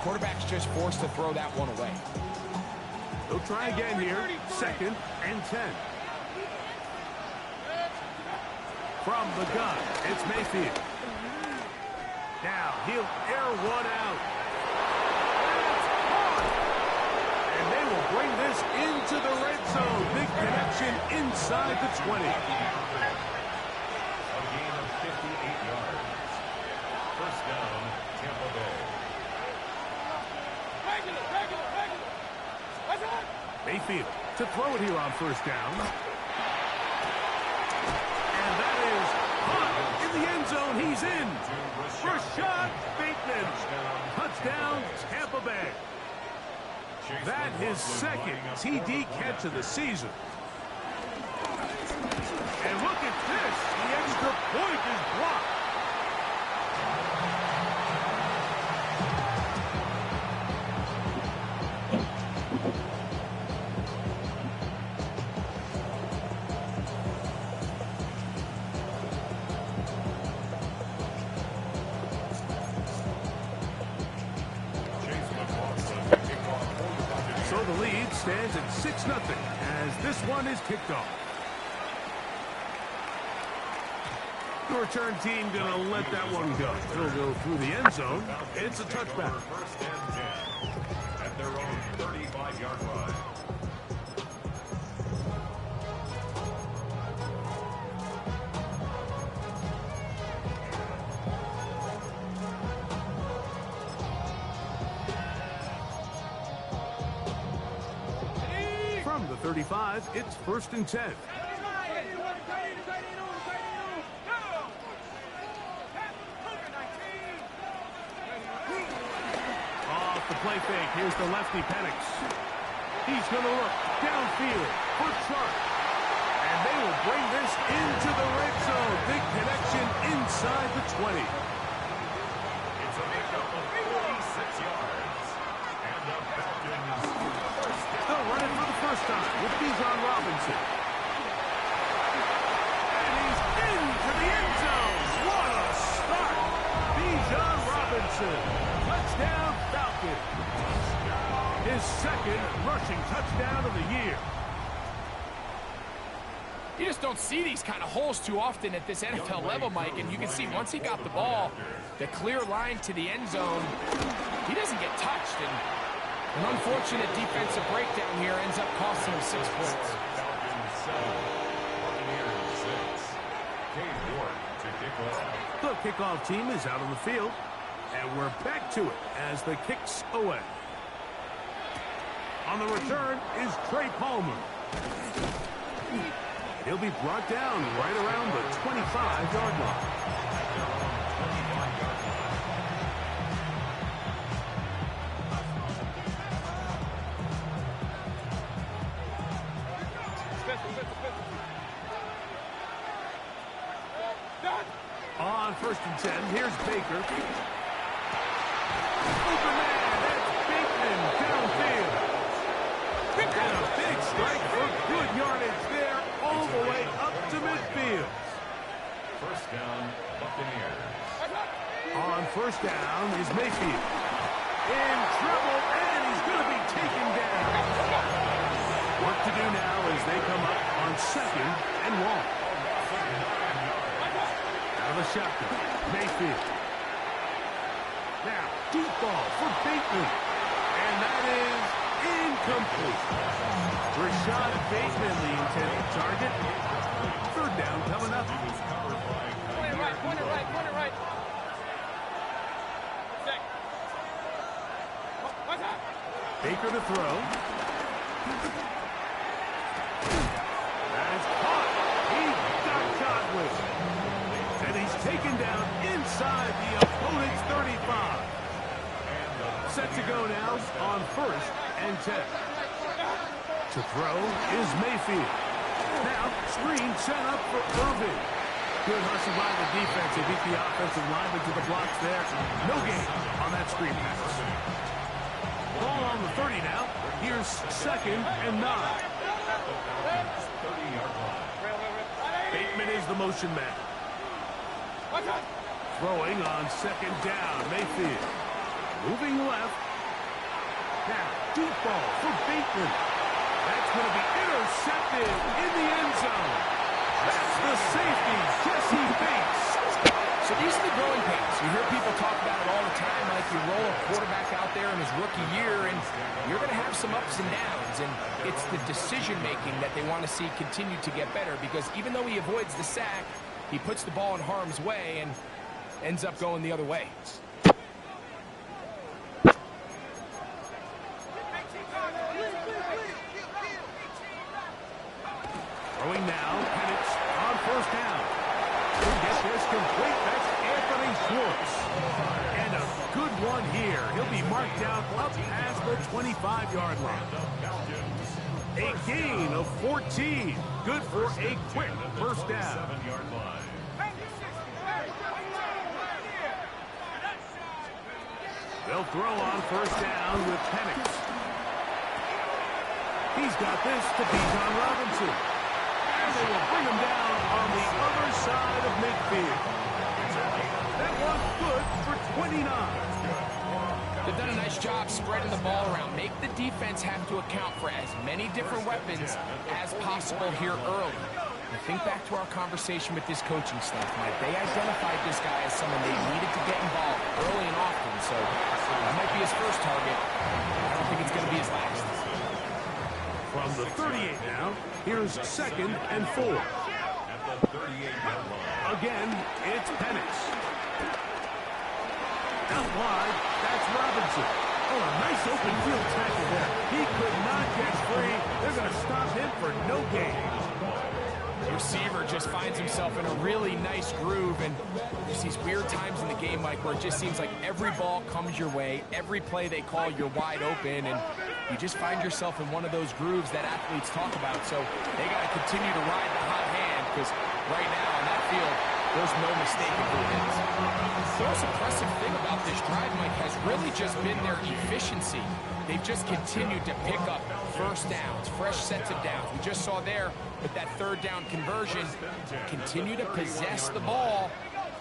Quarterback's just forced to throw that one away. They'll try again here. 2nd and 10. From the gun, it's Mayfield. Now he'll air one out. And they will bring this into the red zone. Big connection inside the 20. A gain of 58 yards. First down, Tampa Bay. Mayfield to throw it here on first down. And that is hot in the end zone. He's in. Rashad Bateman. Touchdown, Tampa Bay. That his second TD catch of the season. And look at this. The extra point is blocked. So the lead stands at 6-0 as this one is kicked off. The return team going to let that one go. It'll go through the end zone. It's a touchback. First and 10 at their own 35-yard line. From the 35, it's 1st and 10. Off the play fake, here's the lefty Penix. He's going to look downfield for Chark. And they will bring this into the red zone. Big connection inside the 20. It's a makeup of 46 yards. And the Falcons first down. They'll run it for the first time with Bijan Robinson. And he's into the end zone. What a start. Bijan Robinson. Touchdown, Falcons. His second rushing touchdown of the year. You just don't see these kind of holes too often at this NFL level, Mike. And you can see once he got the ball, the clear line to the end zone, he doesn't get touched. And an unfortunate defensive breakdown here ends up costing him 6 points. Falcons 7, Buccaneers 6. Cade Ward to kick off. The kickoff team is out on the field. And we're back to it as the kick's away. On the return is Trey Palmer. He'll be brought down right around the 25-yard line. On 1st and 10, here's Baker. Open man, that's Bateman downfield. And a big strike for good yardage there all the way up to midfield. First down, Buccaneers. On first down is Mayfield. In trouble, and he's going to be taken down. Work to do now as they come up on 2nd and 1. Out of the shotgun, Mayfield. Now, deep ball for Bateman. And that is incomplete. Rashad Bateman, the intended target. 3rd down coming up. Point it right. Baker to throw. That's caught. He got caught with it. And he's taken down inside the opponent's 35. Set to go now on 1st and 10. To throw is Mayfield. Now, screen set up for Irving. Good hustle by the defense. They beat the offensive lineman to the blocks there. No gain on that screen pass. Ball on the 30 now. Here's 2nd and 9. Bateman is the motion man. Throwing on 2nd down. Mayfield moving left. Now, deep ball for Bateman. That's going to be intercepted in the end zone. That's the safety, Jesse Bates. So these are the growing pains. You hear people talk about it all the time, like you roll a quarterback out there in his rookie year, and you're going to have some ups and downs, and it's the decision-making that they want to see continue to get better, because even though he avoids the sack, he puts the ball in harm's way and ends up going the other way. Throwing now, Penix on first down. He'll get this complete. That's Anthony Schwartz. And a good one here. He'll be marked down up past the 25-yard line. A gain of 14. Good for a quick first down. They'll throw on first down with Penix. He's got this to Bijan Robinson. And they will bring him down on the other side of midfield. That one's good for 29. They've done a nice job spreading the ball around. Make the defense have to account for as many different weapons as possible here early. And think back to our conversation with this coaching staff, Mike. They identified this guy as someone they needed to get involved early and often. So that might be his first target. I don't think it's going to be his last. From the 38 now, here's 2nd and 4. Again, it's Penix. Out wide, that's Robinson. Oh, a nice open field tackle there. He could not get free. They're going to stop him for no gain. The receiver just finds himself in a really nice groove, and there's these weird times in the game, Mike, where it just seems like every ball comes your way, every play they call, you're wide open, and you just find yourself in one of those grooves that athletes talk about. So they got to continue to ride the hot hand, because right now on that field, there's no mistake who it is. The most impressive thing about this drive, Mike, has really just been their efficiency. They've just continued to pick up first downs, fresh sets of downs. We just saw there with that third down conversion, continue to possess the ball.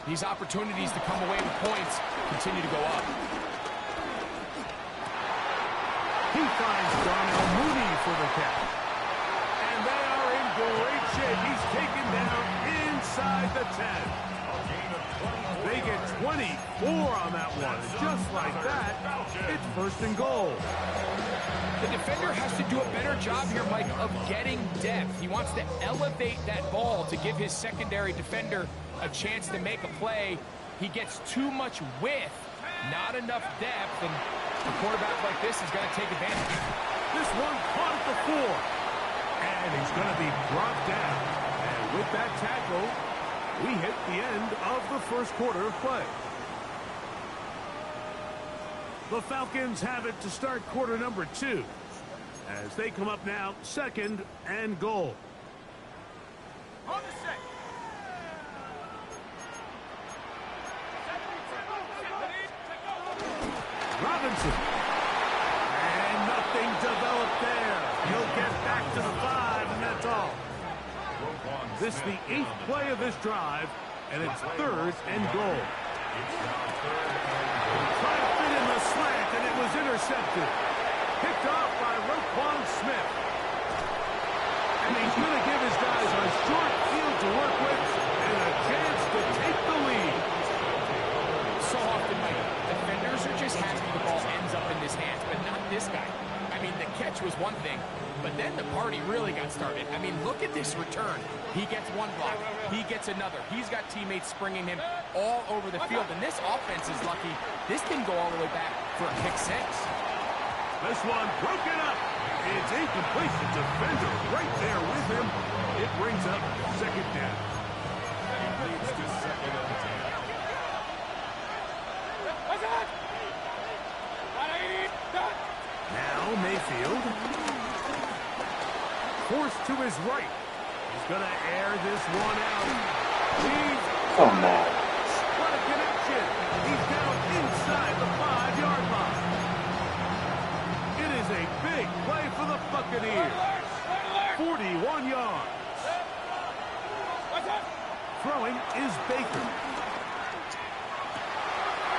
These opportunities to come away with points continue to go up. He finds Darnell Mooney for the catch. And they are in great shape. He's taken down inside the 10. They get 24 on that one. Just like that, it's 1st and goal. The defender has to do a better job here, Mike, of getting depth. He wants to elevate that ball to give his secondary defender a chance to make a play. He gets too much width, not enough depth, and a quarterback like this is going to take advantage. This one caught at the 4. And he's going to be brought down. And with that tackle, we hit the end of the first quarter of play. The Falcons have it to start quarter number 2. As they come up now, 2nd and goal. On the set. Robinson. And nothing developed there. He'll get back to the 5, and that's all. This is the 8th play of this drive, and it's 3rd and goal. Tried to fit in the slant, and it was intercepted. Picked off by Roquan Smith. And he's going to give his guys a short field to work with and a chance to take the lead. So often, Mike, defenders are just happy the ball ends up in his hands, but not this guy. I mean, the catch was one thing, but then the party really got started. I mean, look at this return. He gets one block. He gets another. He's got teammates springing him all over the field, and this offense is lucky. This didn't go all the way back for a pick 6. This one broken up. It's incomplete. The defender right there with him. It brings up 2nd down. He leads to 2nd and 10. Now Mayfield. Forced to his right. He's going to air this one out. Oh, no. What a connection. He's down inside the 5-yard line. It is a big play for the Buccaneers. 41 yards. Throwing is Baker.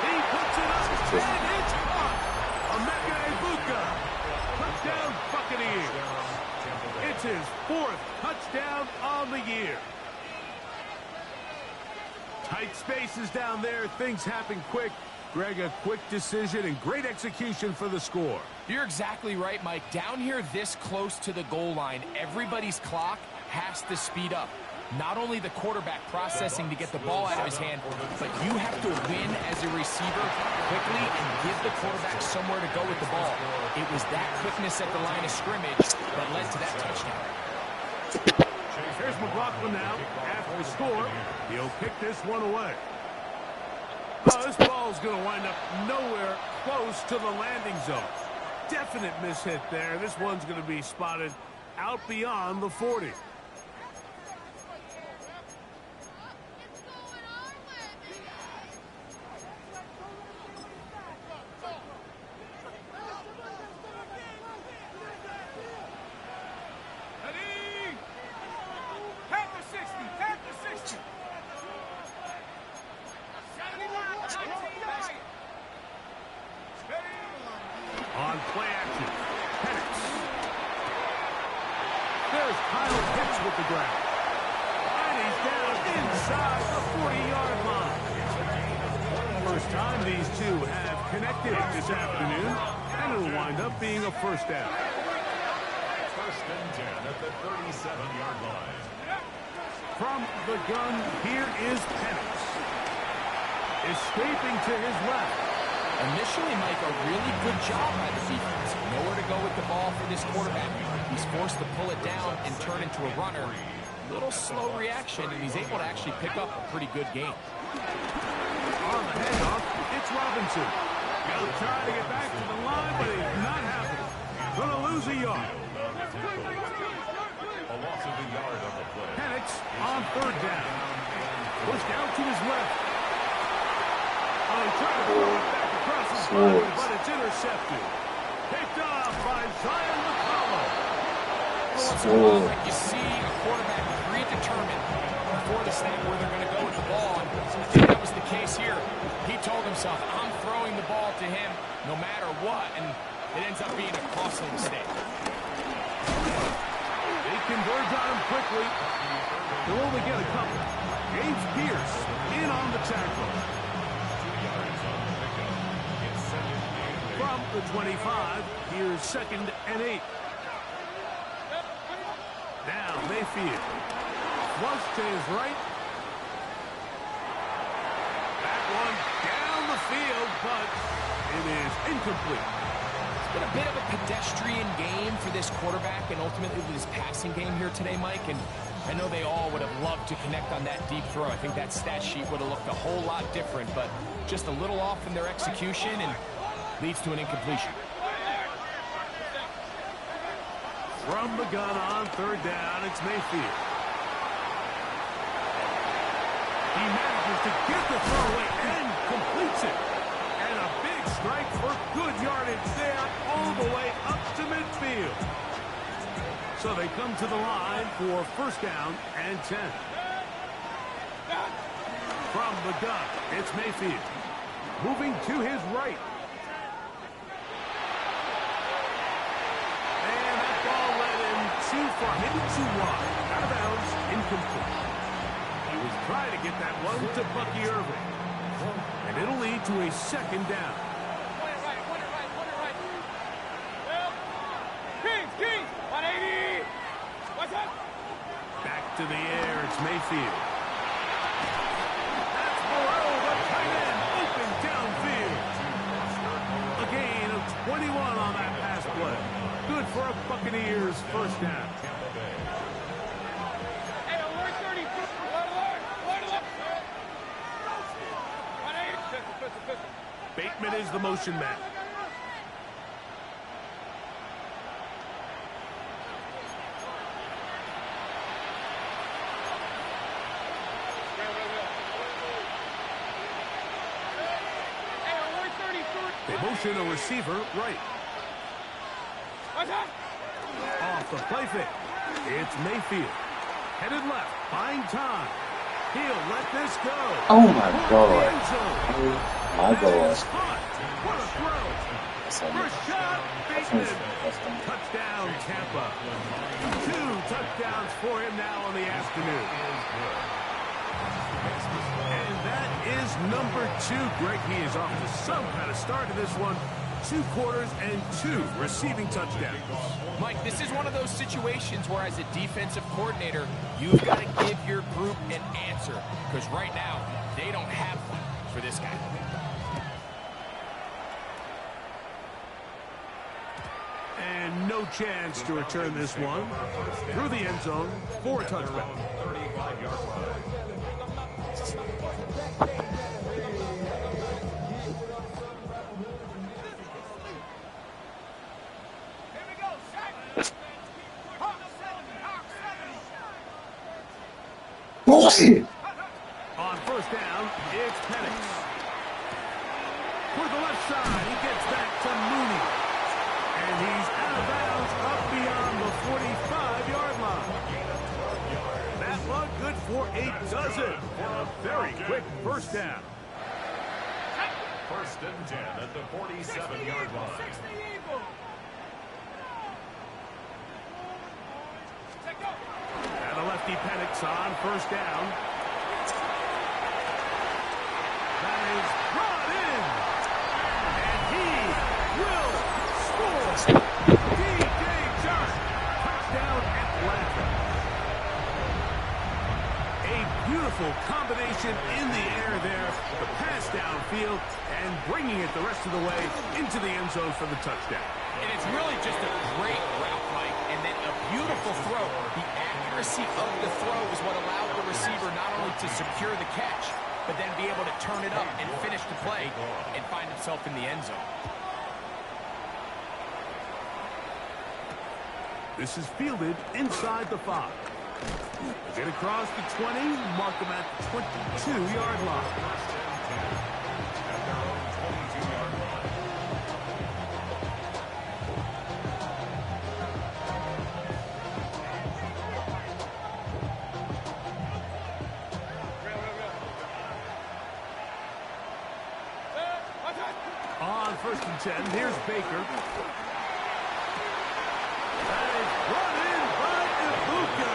He puts it up, and it's caught. Emeka Egbuka things happen quick. Greg, a quick decision and great execution for the score. You're exactly right, Mike. Down here this close to the goal line, everybody's clock has to speed up. Not only the quarterback processing to get the ball out of his hand, but you have to win as a receiver quickly and give the quarterback somewhere to go with the ball. It was that quickness at the line of scrimmage that led to that touchdown. Here's McLaughlin now. After the score, he'll kick this one away. Oh, this ball's going to wind up nowhere close to the landing zone. Definite mishit there. This one's going to be spotted out beyond the 40. On play action, Penix. There's Kyle Pitts with the grab. And he's down inside the 40-yard line. First time these two have connected this afternoon, and it'll wind up being a first down. First and 10 at the 37-yard line. From the gun, here is Penix. Escaping to his left. Initially, Mike, a really good job by the defense. Nowhere to go with the ball for this quarterback. He's forced to pull it down and turn into a runner. Little slow reaction, and he's able to actually pick up a pretty good game. On the handoff, it's Robinson. He'll try to get back to the line, but he's not happening. Gonna lose a yard. A loss of a yard on the play. Penix on third down. Pushed out to his left. Oh, he tried to throw it back across his body, but it's intercepted. Picked off by Zion McCollum. Once in a while, like, you see a quarterback predetermined before the snap where they're going to go with the ball. And I think that was the case here. He told himself, I'm throwing the ball to him no matter what, and it ends up being a costly mistake. They converge on him quickly. They'll only get a couple. James Pierce in on the tackle. From the 25, here's 2nd and 8. Now Mayfield. Flush to his right. That one down the field, but it is incomplete. It's been a bit of a pedestrian game for this quarterback and ultimately this passing game here today, Mike. And I know they all would have loved to connect on that deep throw. I think that stat sheet would have looked a whole lot different, but just a little off in their execution and leads to an incompletion. From the gun on third down, it's Mayfield. He manages to get the throw away and completes it. And a big strike for good yardage there all the way up to midfield. So they come to the line for first down and 10. From the gun, it's Mayfield. Moving to his right. And that ball led him too far, maybe too wide. Out of bounds, incomplete. He was trying to get that one to Bucky Irving. And it'll lead to a second down. Kings, 180. What's up? Back to the air, it's Mayfield. That's below the tight end, open downfield. A gain of 21 on that pass play. Good for a Buccaneers first down. Hey, alert 30. Alert. 180. Bateman is the motion man. They motion a receiver right. Off the play fake. It's Mayfield. Headed left. Buying time. He'll let this go. Oh my God. Oh my God. What a throw. Rashad Bateman. Touchdown, Tampa. 2 touchdowns for him now on the afternoon. And that is is number 2. Greg, he is off to some kind of start in this one. 2 quarters and 2 receiving touchdowns. Mike, this is one of those situations where as a defensive coordinator, you've got to give your group an answer. Because right now, they don't have one for this guy. And no chance to return this one. Through the end zone for a touchback. 35-yard line. On first down, it's Penix. For the left side, he gets back to Mooney. And he's out of bounds up beyond the 45-yard line. That one good for a dozen. For a very quick first down. First and 10 at the 47-yard line. And a lefty Penix on first down. That is brought in. And he will score. D.J. Johnson. Touchdown Atlanta. A beautiful combination in the air there. The pass downfield and bringing it the rest of the way into the end zone for the touchdown. And it's really just a great route, Mike, and then a beautiful throw. The accuracy of the throw is what allowed the receiver not only to secure the catch, but then be able to turn it up and finish the play and find himself in the end zone. This is fielded inside the 5. Get across the 20, mark them at the 22-yard line. On first and 10, here's Baker. That is brought in by Ibuka.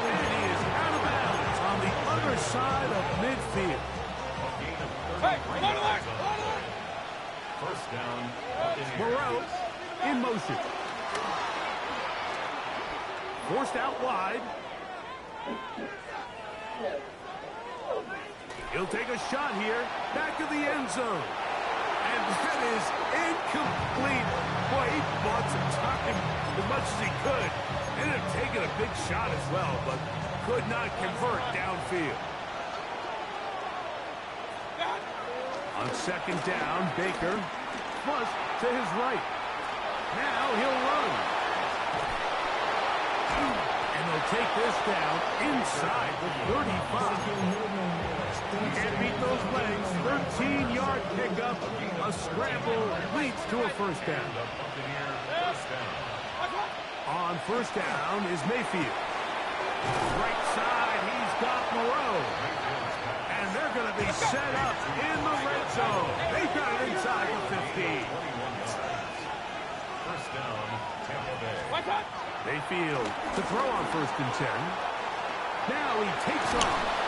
And he is out of bounds on the other side of midfield. Hey, line to line. First down. Moreau in motion. Forced out wide. He'll take a shot here. Back of the end zone. And that is incomplete. Boy, he bought some time as much as he could. Ended up taking a big shot as well, but could not convert downfield. On second down, Baker flush to his right. Now he'll run. And they'll take this down inside the 35. Can't beat those legs. 13-yard pickup. A scramble leads to a first down. On first down is Mayfield. Right side, he's got Moreau. And they're going to be set up in the red zone. They've got it inside the 15. First down, Tampa Bay. Mayfield to throw on first and 10. Now he takes off.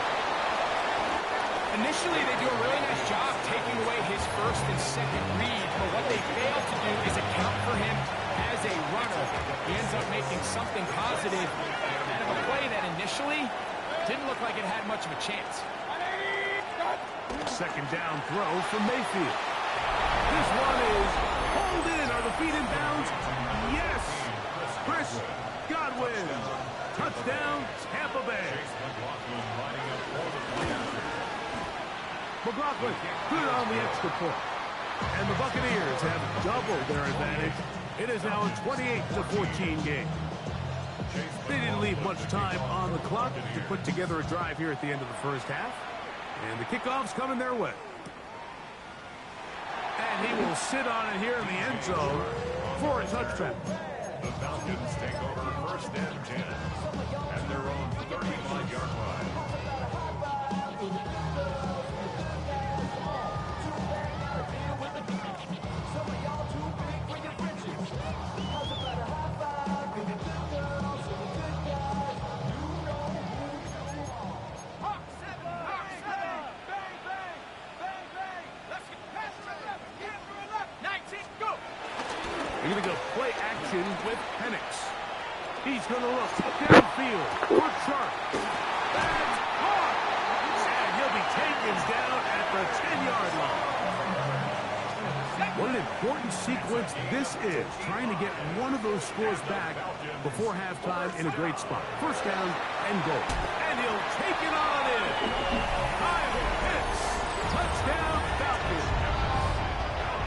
Initially, they do a really nice job taking away his first and second read, but what they fail to do is account for him as a runner. He ends up making something positive out of a play that initially didn't look like it had much of a chance. Second down throw from Mayfield. This one is pulled in. Are the feet in bounds? Yes. Chris Godwin. Touchdown, Tampa Bay. McLaughlin good on the extra point. And the Buccaneers have doubled their advantage. It is now a 28-14 game. They didn't leave much time on the clock to put together a drive here at the end of the first half. And the kickoff's coming their way. And he will sit on it here in the end zone for a touchback. The Falcons take over first and 10 at their own 35-yard line. They're going to go play action with Penix. He's going to look downfield for Chark. That's caught. And he'll be taken down at the 10-yard line. What an important sequence this is, trying to get one of those scores back before halftime in a great spot. First down and goal. And he'll take it on in. Kyle Pitts. Touchdown, Falcons.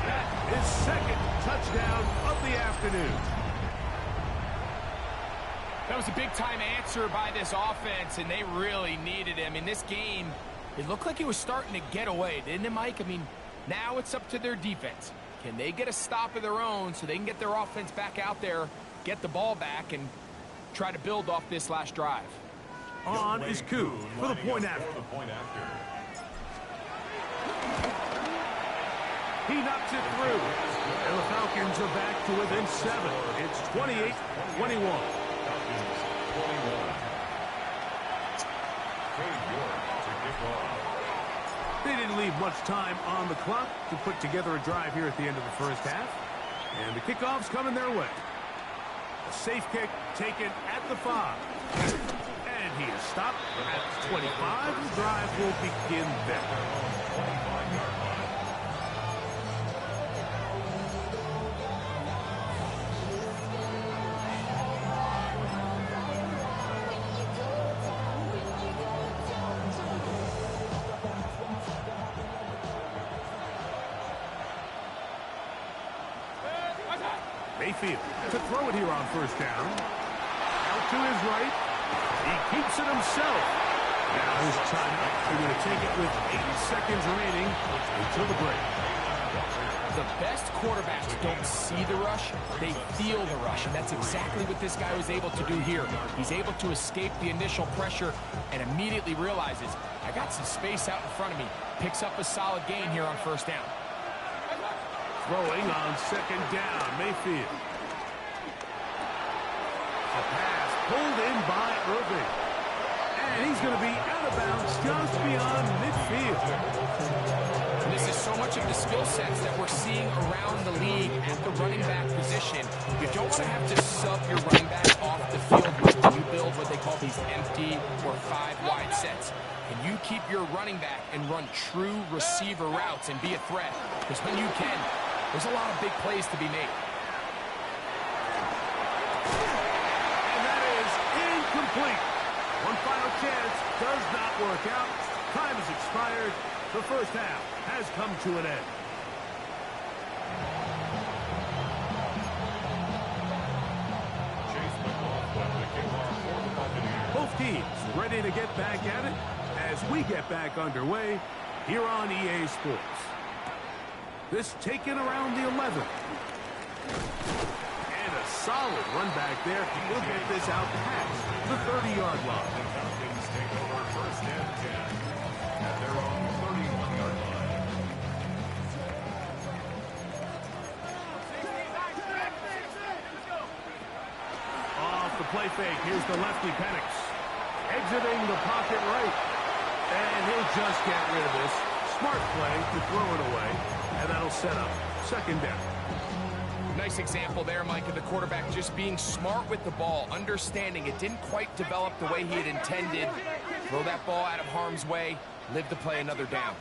That is second touchdown of the afternoon. That was a big-time answer by this offense, and they really needed him. In this game, it looked like it was starting to get away, didn't it, Mike? I mean, now it's up to their defense. Can they get a stop of their own so they can get their offense back out there, get the ball back, and try to build off this last drive? On is Koo for the point after. He knocks it through. And the Falcons are back to within 7. It's 28-21. They didn't leave much time on the clock to put together a drive here at the end of the first half. And the kickoff's coming their way. A safe kick taken at the 5. And he is stopped at the 25. The drive will begin there. Mayfield to throw it here on first down. Out to his right. He keeps it himself. Now his timeout. They're going to take it with 8 seconds remaining until the break. The best quarterbacks don't see the rush, they feel the rush, and that's exactly what this guy was able to do here. He's able to escape the initial pressure and immediately realizes, I got some space out in front of me. Picks up a solid gain here on first down. Throwing on second down, Mayfield. A pass pulled in by Irving. And he's going to be out of bounds just beyond midfield. And this is so much of the skill sets that we're seeing around the league at the running back position. You don't want to have to sub your running back off the field when you build what they call these empty or 5-wide sets. And you keep your running back and run true receiver routes and be a threat. Because when you can, there's a lot of big plays to be made. And that is incomplete. One final chance does not work out. Time has expired. The first half has come to an end. Both teams ready to get back at it as we get back underway here on EA Sports. This taken around the 11. And a solid run back there. He'll get this out past the 30-yard line. The Falcons take over first and 10 at their own 31-yard line. Off the play fake. Here's the lefty Penix. Exiting the pocket right. And he'll just get rid of this. Smart play to throw it away. And that'll set up second down. Nice example there, Mike, of the quarterback just being smart with the ball, understanding it didn't quite develop the way he had intended. Throw that ball out of harm's way, live to play another down.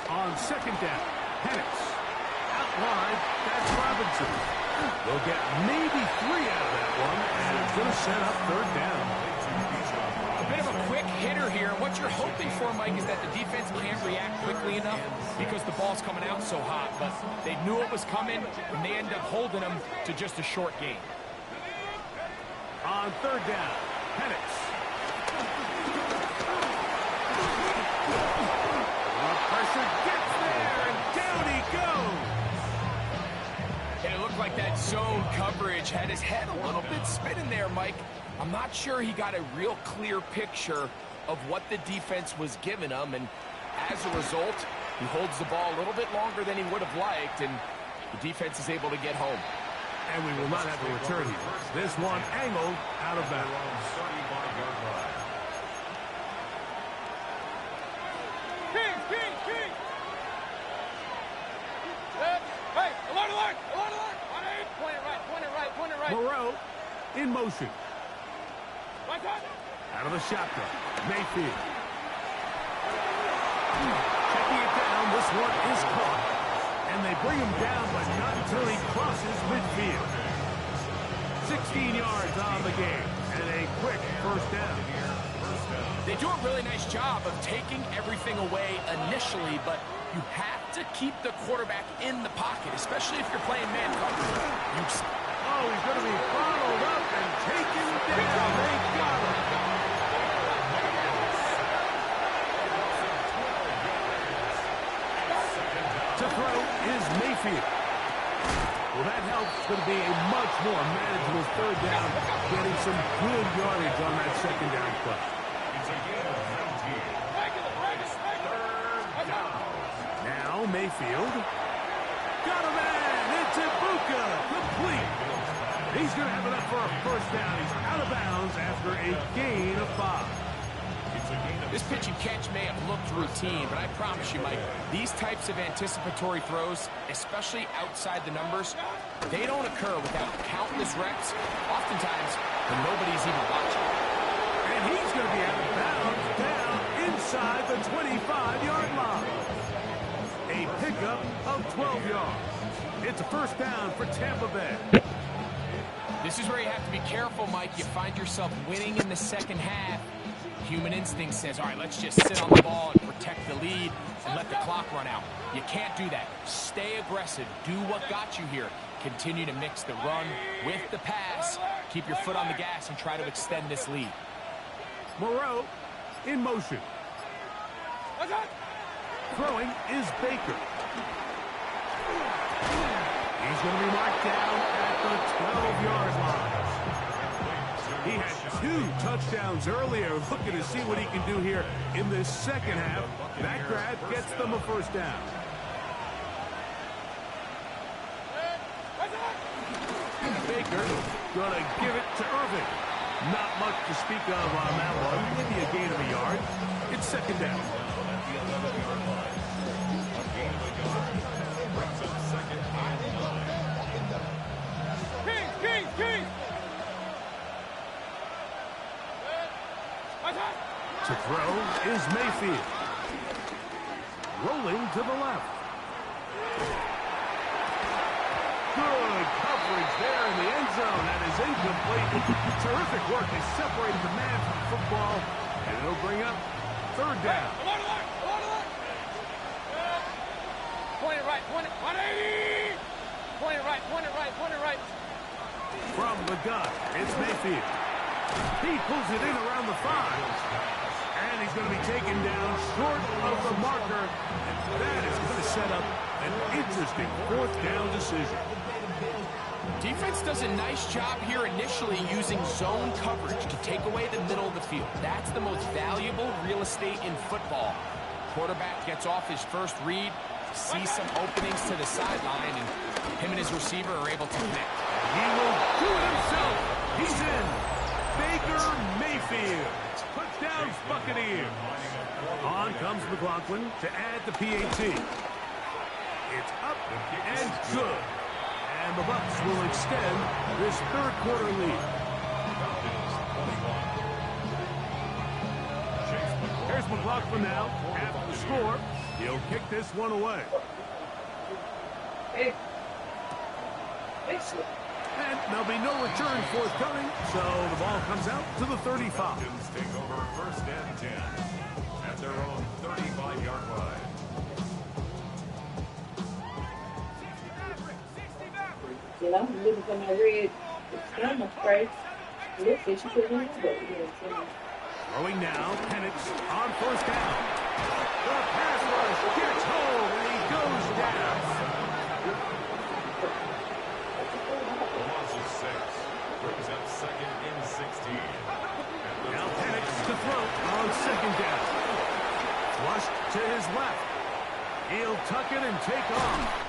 On second down, Penix. Out wide, that's Robinson. They'll get maybe 3 out of that one, and it's going to set up third down. A bit of a quick hitter here. What you're hoping for, Mike, is that the defense can't react quickly enough because the ball's coming out so hot. But they knew it was coming, and they end up holding them to just a short gain. On third down, Penix. The pressure gets there, and down he goes. And it looked like that zone coverage had his head a little bit spinning there, Mike. I'm not sure he got a real clear picture of what the defense was giving him, and as a result, he holds the ball a little bit longer than he would have liked, and the defense is able to get home. And we will not have a return here. This one angled out of bounds. Moreau in motion. Out of the shotgun. Mayfield. Checking it down. This one is caught. And they bring him down, but not until he crosses midfield. 16 yards on the game. And a quick first down. They do a really nice job of taking everything away initially, but you have to keep the quarterback in the pocket, especially if you're playing man coverage. Oh, he's going to be followed up and taken down. They got him. To throw is Mayfield. Well, that helps. It's going to be a much more manageable third down, getting some good yardage on that second down play. It's a gain of 19. Third down. Now Mayfield. Got a man. It's Ibuka. Complete. He's going to have enough for a first down. He's out of bounds after a gain of 5. This pitch and catch may have looked routine, but I promise you, Mike, these types of anticipatory throws, especially outside the numbers, they don't occur without countless reps, oftentimes when nobody's even watching. And he's going to be out of bounds down inside the 25-yard line. A pickup of 12 yards. It's a first down for Tampa Bay. This is where you have to be careful, Mike. You find yourself winning in the second half. Human instinct says, all right, let's just sit on the ball and protect the lead and let the clock run out. You can't do that. Stay aggressive. Do what got you here. Continue to mix the run with the pass. Keep your foot on the gas and try to extend this lead. Moreau in motion. Throwing is Baker. He's going to be marked down at the 12-yard line. He had 2 touchdowns earlier, looking to see what he can do here in this second half. That grab gets them a first down. Baker going to give it to Irving. Not much to speak of on that one. Maybe a gain of a yard. It's second down. To throw is Mayfield. Rolling to the left. Good coverage there in the end zone. That is incomplete. Terrific work. They separated the man from the football, and it'll bring up third down. Point it right, 180. Point it right, point it right, point it right. From the gun, it's Mayfield. He pulls it in around the 5. And he's going to be taken down short of the marker. And that is going to set up an interesting fourth down decision. Defense does a nice job here initially using zone coverage to take away the middle of the field. That's the most valuable real estate in football. Quarterback gets off his first read, sees some openings to the sideline, and him and his receiver are able to connect. He will do it himself. He's in. Baker Mayfield. Touchdown, Buccaneers. On comes McLaughlin to add the PAT. It's up and good. And the Bucs will extend this third quarter lead. Here's McLaughlin now. After the score, he'll kick this one away. And there'll be no return forthcoming, so the ball comes out to the 35. Falcons take over first and 10 at their own 35-yard line. You know, looking for my red camera spray. Looks like she put it in the boat. Throwing now, Penix on first down. The pass rush gets home, and he goes down. Loss of 6 brings up second and 16. Now Penix to throw on second down. Flushed to his left. He'll tuck it and take off.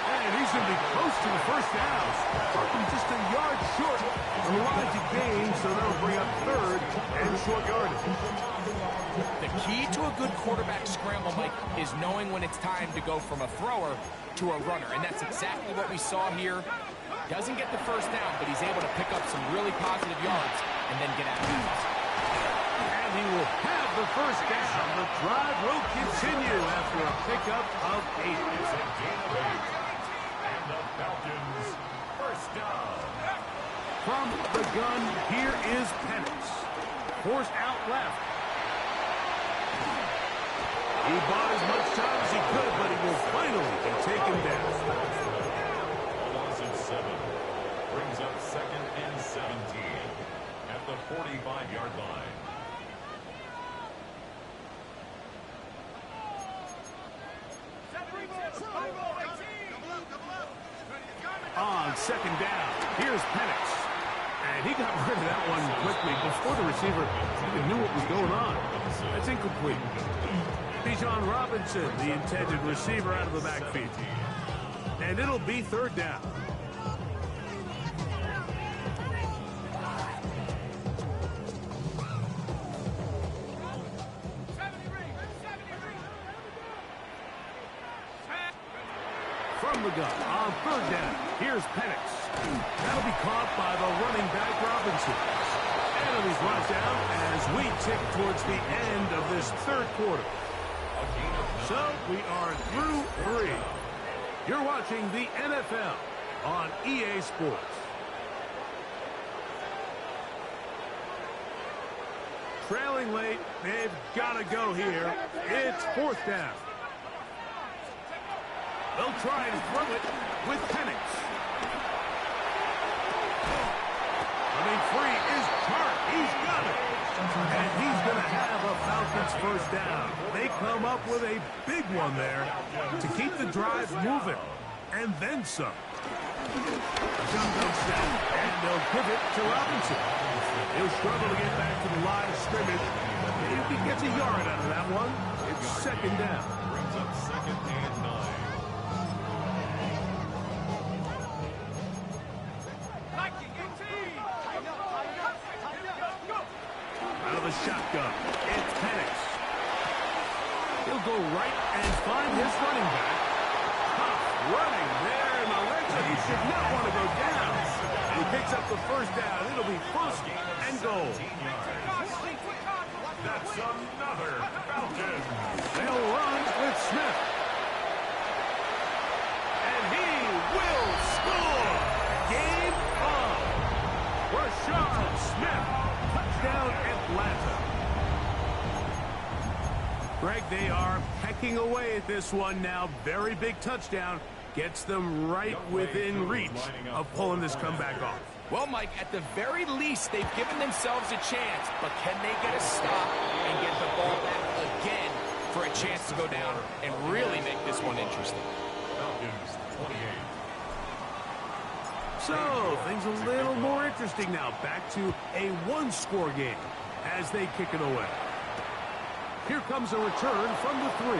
And he's going to be close to the first down. Talking just a yard short of the line to gain, so that'll bring up third and short yardage. The key to a good quarterback scramble, Mike, is knowing when it's time to go from a thrower to a runner, and that's exactly what we saw here. Doesn't get the first down, but he's able to pick up some really positive yards and then get out of bounds. And he will have the first down. The drive will continue after a pickup of 8. It's a gain of 8. And the Falcons first down. From the gun, here is Penix. Forced out left. He bought as much time as he could, but he will finally be taken down. Loss of 7. Brings up 2nd and 17 at the 45-yard line. On 2nd down, here's Penix. And he got rid of that one quickly before the receiver even knew what was going on. That's incomplete. Bijan Robinson, the intended receiver, out of the backfield. And it'll be 3rd down. From the gun, on 3rd down, here's Penix. That'll be caught by the running back Robinson. And he's brought down as we tick towards the end of this 3rd quarter. So we are through 3. You're watching the NFL on EA Sports. Trailing late, they've got to go here. It's 4th down. They'll try and throw it with Penix. Running free is Chark. He's got it. And he's going to have a Falcons first down. They come up with a big one there to keep the drive moving. And then some. Shotgun snap, and they'll give it to Robinson. He'll struggle to get back to the line of scrimmage. If he gets a yard out of that one, it's 2nd down. Brings up 2nd and 9. Out of the shotgun, it's Penix. He'll go right and find his running back. Tough running there in the red zone. He should not want to go down. And he picks up the first down. It'll be 1st and goal. That's another Falcon. They'll run with Smith. And he will score. Game on. Rashard Smith. Touchdown, Atlanta. Greg, they are pecking away at this one now. Very big touchdown. Gets them right within reach of pulling this comeback off. Well, Mike, at the very least, they've given themselves a chance, but can they get a stop and get the ball back again for a chance to go down and really make this one interesting? Falcons 28. So, things a little more interesting now. Back to a one-score game as they kick it away. Here comes a return from the 3.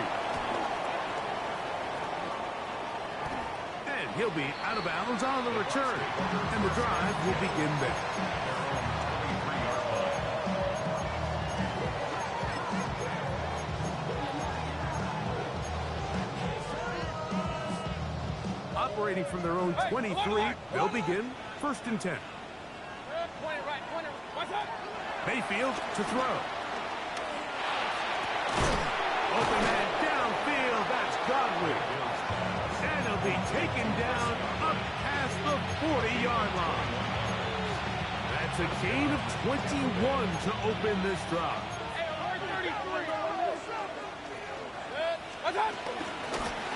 And he'll be out of bounds on the return. And the drive will begin there. Operating from their own 23, they'll begin 1st and 10. Mayfield to throw. Open man downfield, that's Godwin. And he'll be taken down up past the 40-yard line. That's a gain of 21 to open this drive.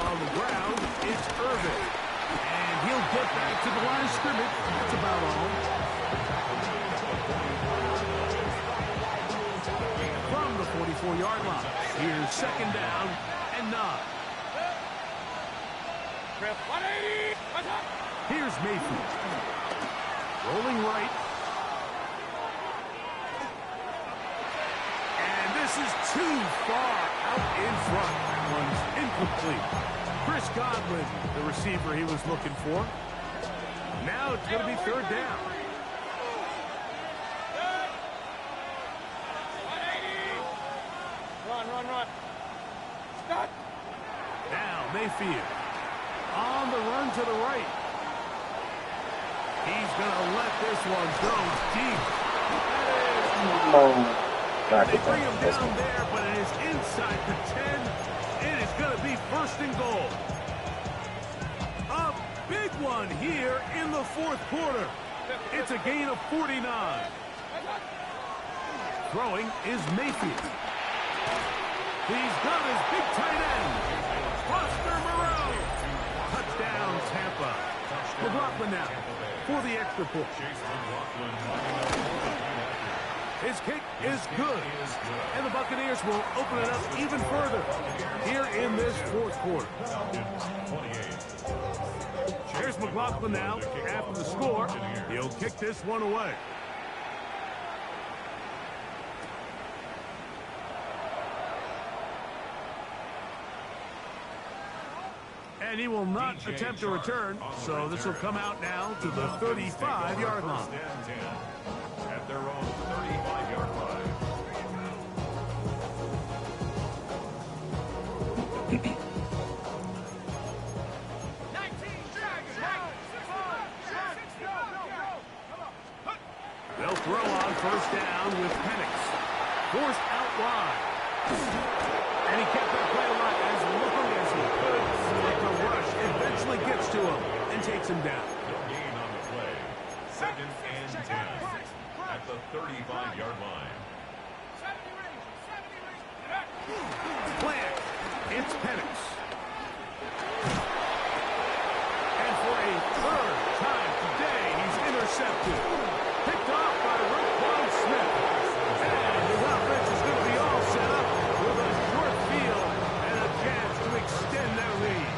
On the ground, it's Irvin. And he'll get back to the line of scrimmage. That's about all. From the 44-yard line, here's 2nd down and 9. Here's Mayfield. Rolling right. And this is too far out in front. That one's incomplete. Chris Godwin, the receiver he was looking for. Now it's going to be third down. Run. Stop. Now Mayfield on the run to the right. He's going to let this one go deep. They bring him down there, but it is inside the 10. It is going to be first and goal. A big one here in the fourth quarter. It's a gain of 49. Throwing is Mayfield. He's got his big tight end, Foster Moreau. Touchdown, Tampa. McLaughlin now for the extra point. His kick is good, and the Buccaneers will open it up even further here in this fourth quarter. Here's McLaughlin now after the score. He'll kick this one away. And he will not attempt to return, so this will come out now to the 35-yard line. At their own 35-yard line. They'll throw on first down with Penix. Forced out wide. And he kept that play alive as long as he could. But the rush eventually gets to him and takes him down. No gain on the play. Second and 10 at the 35-yard line. Plant. It's Penix. And for a third time today, he's intercepted. Picked off by Roquan Smith. And his offense is going to be all set up with a short field and a chance to extend their lead.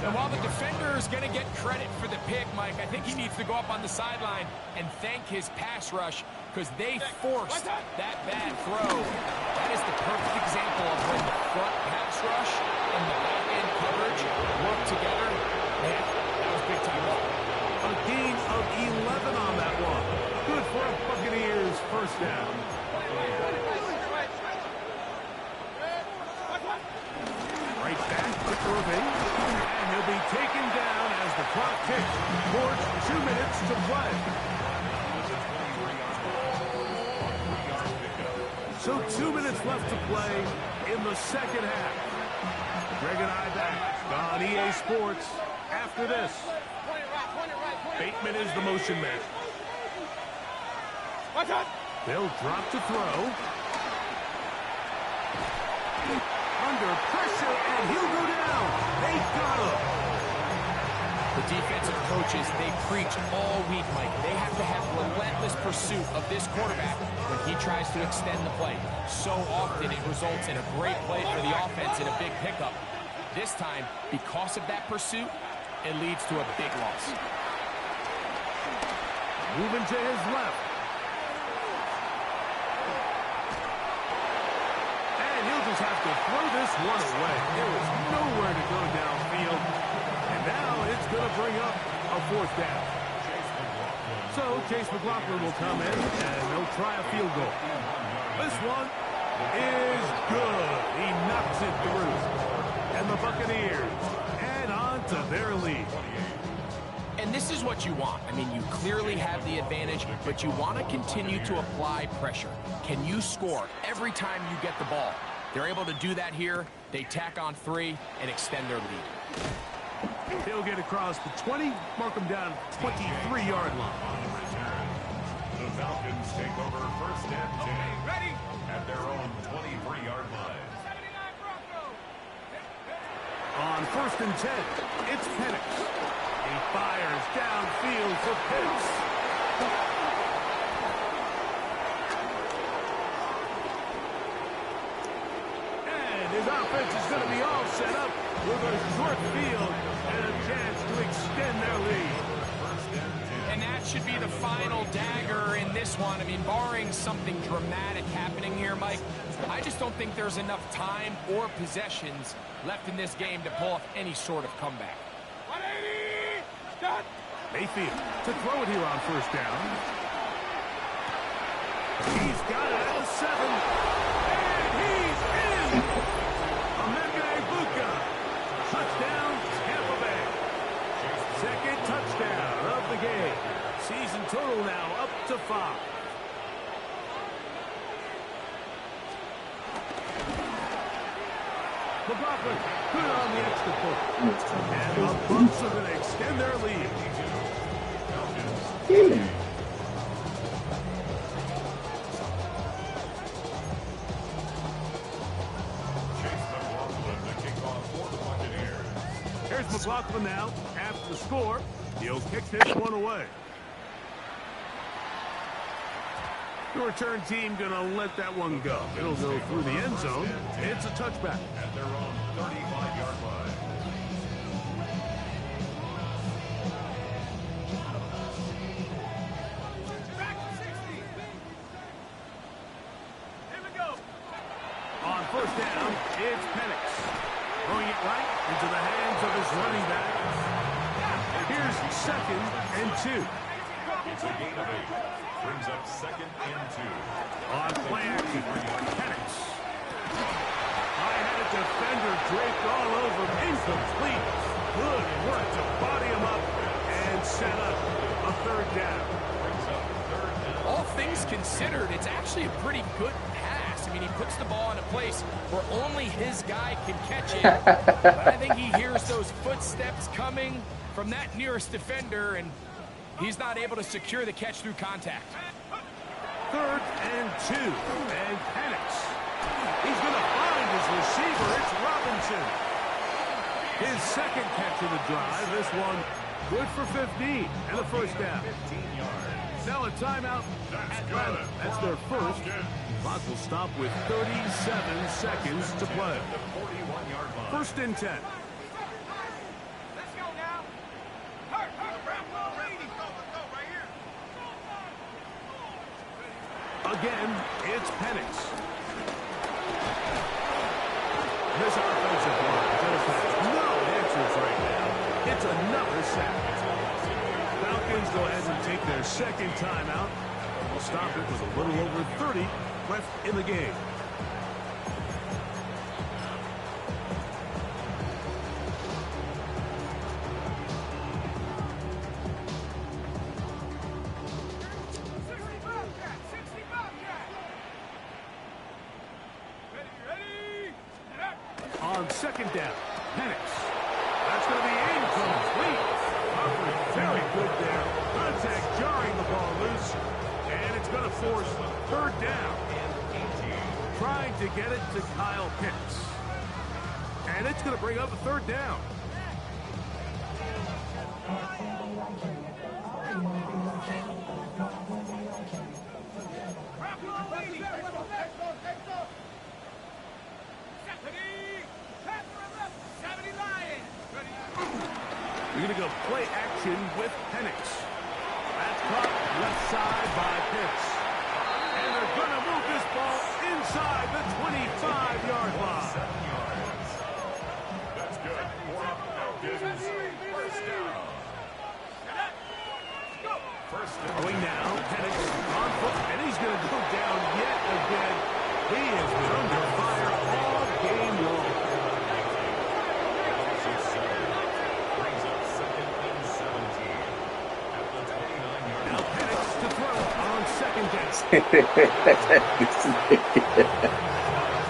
And while the defender is going to get credit for the pick, Mike, I think he needs to go up on the sideline and thank his pass rush because they forced that bad throw. That is the perfect example of when the front pass rush and the back end coverage work together. Man, that was big time. A gain of 11 on that one. Good for a Buccaneers first down. Right back to Irving. And he'll be taken down as the clock ticks towards 2 minutes to play. So 2 minutes left to play in the second half. Greg and I back on EA Sports after this. Bateman is the motion man. They'll drop to throw. Under pressure, and he'll go down. They got him. The defensive coaches, they preach all week, Mike. They have to have relentless pursuit of this quarterback when he tries to extend the play. So often it results in a great play for the offense and a big pickup. This time, because of that pursuit, it leads to a big loss. Moving to his left. And he'll just have to throw this one away. There was nowhere to go downfield. And now it's going to bring up a fourth down. So Chase McLaughlin will come in, and they'll try a field goal. This one is good. He knocks it through. And the Buccaneers add on to their lead. And this is what you want. I mean, you clearly have the advantage, but you want to continue to apply pressure. Can you score every time you get the ball? They're able to do that here. They tack on 3 and extend their lead. He'll get across the 20, mark him down 23-yard line. The Falcons take over first and 10 at their own 23-yard line. On first and 10, it's Penix. He fires downfield for Penix. And his offense is going to be all set up with a short field and a chance to extend their lead. And that should be the final dagger in this one. I mean, barring something dramatic happening here, Mike, I just don't think there's enough time or possessions left in this game to pull off any sort of comeback. 180! Stop! Mayfield to throw it here on first down. He's got it at the 7. And he's in! Emeka Egbuka. Touchdown, Tampa Bay. Second touchdown of the game. Season total now up to 5. McLaughlin put it on the extra point. And the Bucs are going to extend their lead. Here's McLaughlin now. After the score, he'll kick this one away. The return team going to let that one go. It'll go through the end zone. It's a touchback. At their own 35-yard line. Here we go. On first down, it's Penix. Throwing it right into the hands of his running back. Here's 2nd and 2. It's a gain of 8. Brings up 2nd and 2. On play action, Penix. High-headed defender draped all over him. Incomplete. Good work to body him up and set up a 3rd down. Brings up 3rd down. All things considered, it's actually a pretty good pass. I mean, he puts the ball in a place where only his guy can catch it. But I think he hears those footsteps coming from that nearest defender, and he's not able to secure the catch through contact. 3rd and 2. And Penix. He's going to find his receiver. It's Robinson. His 2nd catch of the drive. This one good for 15 and a 1st down. 15 yards. Now a timeout. Atlanta. That's their first. Clock will stop with 37 seconds to play. The 41-yard line. 1st and 10. Let's go now. Hurt. Brady. Go right here. Again, it's Penix. This offensive line just has no answers right now. It's another sack. Falcons go ahead and take their 2nd timeout. We'll stop it with a little over 30 left in the game. On 2nd down, Penix. That's going to be incomplete. Covered very good there. Contact jarring the ball loose. And it's going to force 3rd down. Trying to get it to Kyle Pitts. And it's going to bring up a 3rd down. We're going to go play action with Penix. That's caught left side by Pitts. And they're going to move this ball inside the 25-yard line. 7 yards. That's good. For a Falcons. 1st down. First and Going now, Penix on foot, and he's going to go down yet again. He has been under fire all game long. brings up 2nd and 17. At the 29-yard line. Now Penix to throw on 2nd down.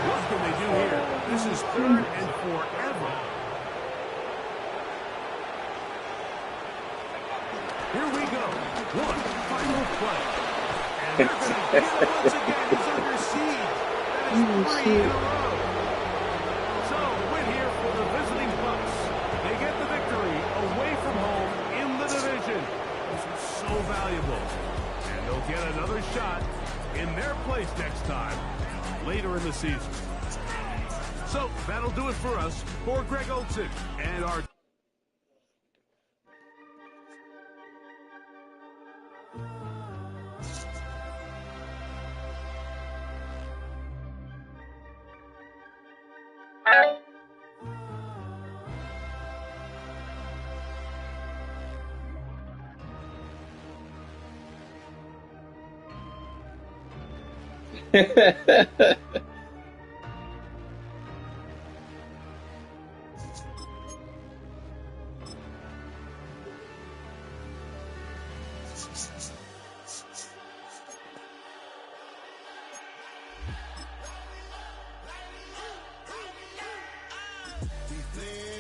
What can they do here? This is 3rd and forever. Here we go. One final play. And they're going to get it once again. He's under siege. That is 3 in a row. So, the win here for the visiting Bucs. They get the victory away from home in the division. This is so valuable. And they'll get another shot in their place next time, later in the season. So, that'll do it for us. For Greg Olsen and our We playing